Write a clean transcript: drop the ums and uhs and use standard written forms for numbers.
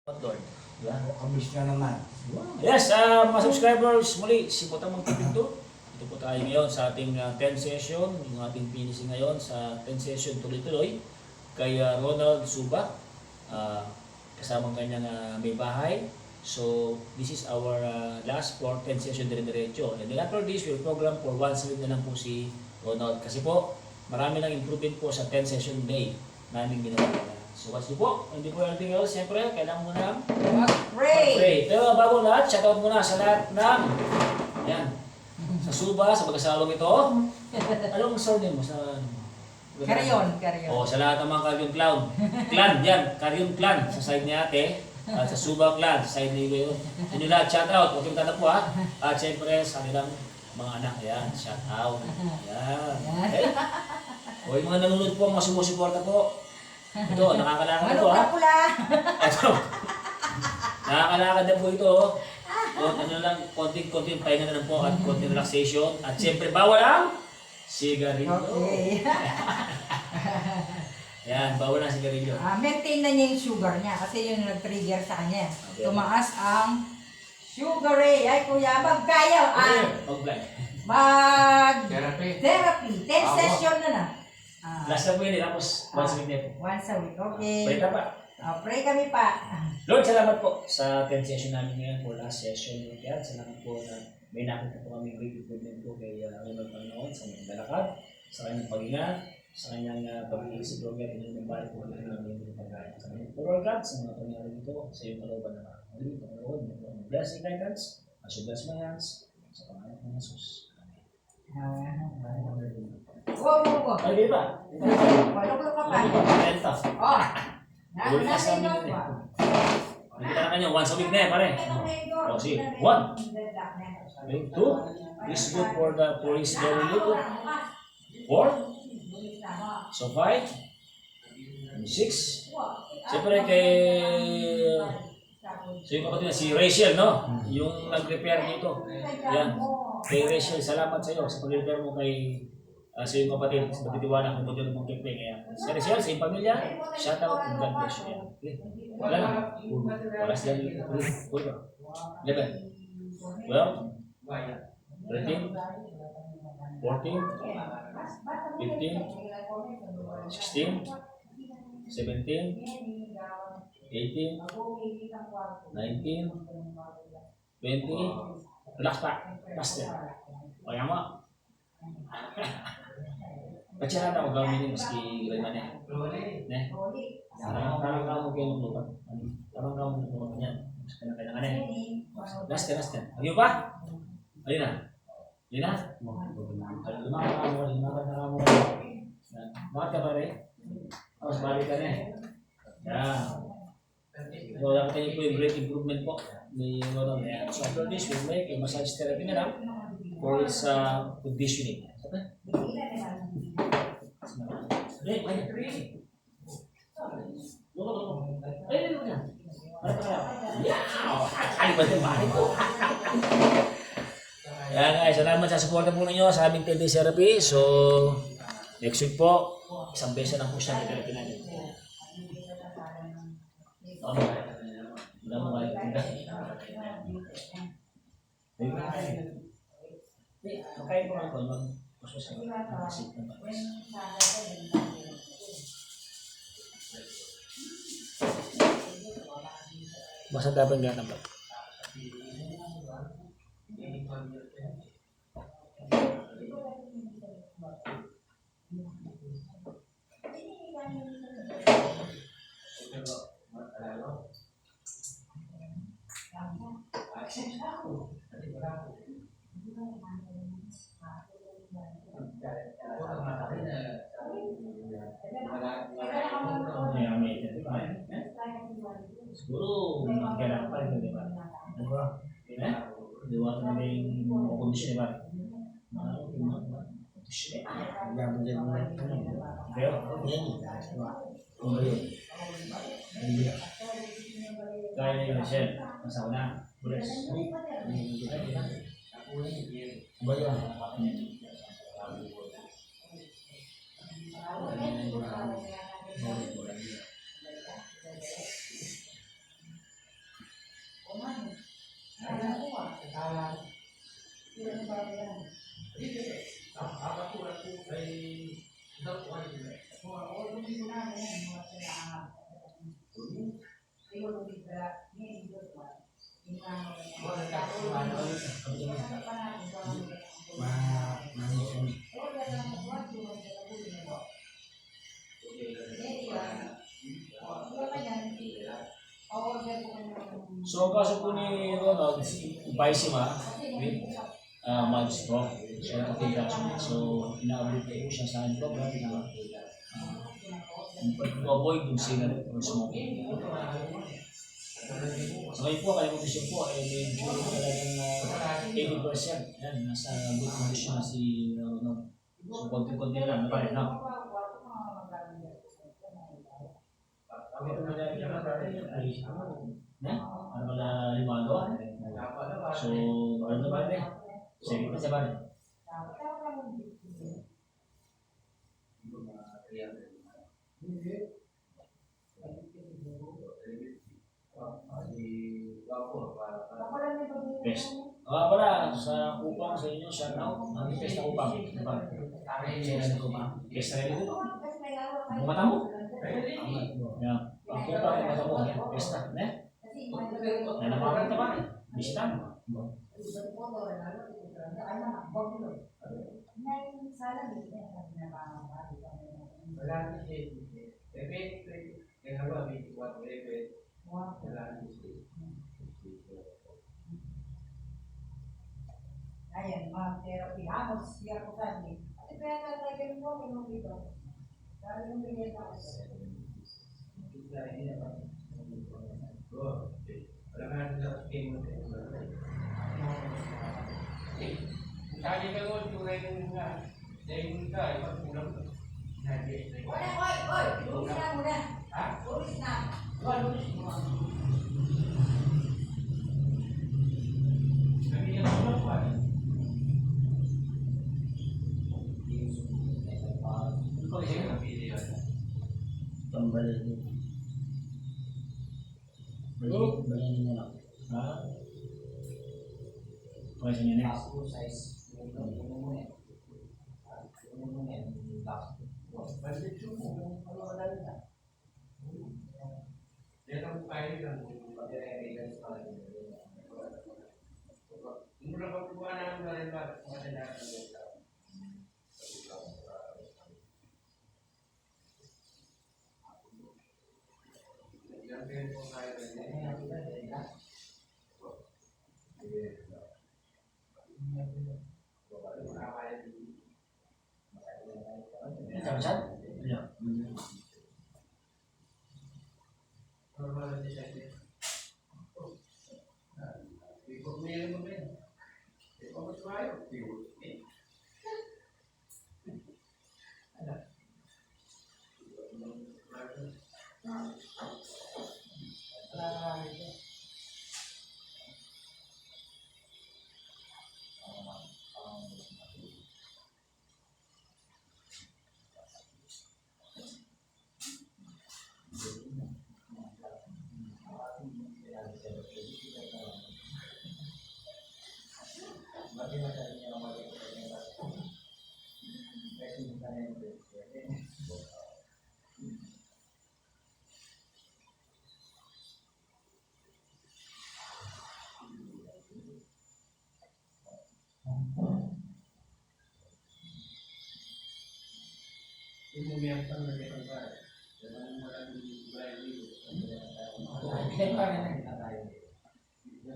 Lord. Yan, kamis na naman. Yes, mga subscribers, muli, si Potamang Tipinto. Ito po tayo ngayon sa ating 10 session, yung ating finishing ngayon sa 10 session tuloy-tuloy kay Ronald Suba, kasamang kanyang may bahay. So, this is our last for 10 session dire-diretso. And then after this, we'll program for once a week na lang po si Ronald. Kasi po, marami lang improvement po sa 10 session day namin ginawa. So, watch niyo po. Hindi po anything else. Siyempre, kailangan mo na Pray. Pero bago lahat, shoutout muna sa lahat ng yan. Sa Suba, sa mag-asalong ito. Anong surname mo sa Carrion. Oh, sa lahat ng mga Carrion Clan, yan, Carrion Clan sa side ni Ate. At sa Suba Clan, sa side ni Igo. Sa inyo lahat, shoutout. Huwag kayong tatak po ha. At siyempre, sa nilang mga anak, yan, shoutout. Yan. Okay? O yung mga nanonood po, mga sumusuporta po. Ito, nakakalakad na po ha. Pula. Ito. Nakakalakad na po ito. Ano lang, konting pahinga na lang po at konting relaxation. At siyempre, bawal ang sigarilyo. Okay. Yan, bawal ang sigarilyo. Maintain na niya yung sugar niya kasi yun yung nag-trigger sa kanya. Okay. Tumaas ang sugar eh. Ay kuya, magkaya. Therapy. Therapy. 10 session na na. Last na po yun, tapos once a week na po. Once a week. Okay. Pray ka pa. Pray kami pa. Lord, salamat po sa 10 session namin ngayon for last session. Kaya salamat po na may nakita po kami great improvement po kay Ronald Panginoon sa kanyang lalakad, sa kanyang pag-ingat, sa kanyang pag-iisip program, at yung balik po kami namin yung pagkain. Sa kanyang Lord God, sa mga pangyari dito, sa iyong kalooban na makakamali, Panginoon, may blessing guidance, as you bless my hands, sa pangalan ng Jesus. Wow. Ay, di ba? Walok ka pa. Ito. Oh. Ulit na sa amin yun eh. Nakita na kanyo, once a week na eh, pare. O, sige. 1. 2. Is good for his very little. 4. So 5. 6. Siyempre kay si Rachel, no? Yung nag-repair dito. Yan. Kay Rachel, salamat sa iyo sa pag-repair mo kay sa iyong kapatid. Sa pagtitiwala kung modelo mong kipi. Kaya si Rachel, sa iyong pamilya, shout out and God bless you. Okay. Wala na. Wala sila. 11. 12. 13. 14. 15. 16. 17. 18. 19. 20. Relax pa. Basta. Kaya mo. Patsara na ako gawin maski gawin man eh. Ne? Parang kamu kayo ng lupa. Parang kamu ng lupa niyan. Mas kailangan eh. Last. Ayun pa? Ayun na. Ayun na? Lumakad na mo. Bakit ka pa rin? Tapos balik ka na eh. Yan. So, dapat tayo po yung great improvement po ni Ronald. So, after this, we'll make a massage therapy na lang for his conditioning. Okay? Yan guys, salamat sa suporta po ninyo sa aming 10 days therapy. So, next week po, isang beses lang po siya na therapy natin. Okay po ako mag-process ng isip ng batas. Basta dapat nga naman. Siguro, kailangan pa rin, di ba? Di ba? Di ba? May kondisyon, di ba? Kondisyon. Pero, kaya na yun siya. Masawa na. Bules. Bayan. So, ang kaso po ni Ronald, Baisima, with mild-stroke. So, nag-congratulate. So, ina-update po siya sa aking program na to avoid yung cigarette or smoking. So, ngayon po, kalimutan po, medyo talagang 80%. Yan, nasa good condition na si Ronald. So, konti-konti lang, napalit na. Ano na limado? So, ano na ba rin? Sige pa sa ba rin? Best. Pala, sa upang sa inyo, shout out. Ang best na upang. Diba? Best na upang. Best na rin ito. Ang mata mo? Yan. Ang upang ang mata mo. Best na. Ne? Yan ang mga mata ba? Best na. Ayan, mga therapy. Hamos, siya ko sabi. At kaya tatagin mo, minum dito. Sabi yung bigyan ako. Sabi ka ko, tunay ng nga. Dahil ka, iba kulang. Oy! Lumis na muna. Ha? Lumis na. Lumis mo. Sabi niya kulang pa. Tambal ito. Bayanin mo lang. Ha? Okay sa niya next. Cabeçada? Não. Hindi pa rin.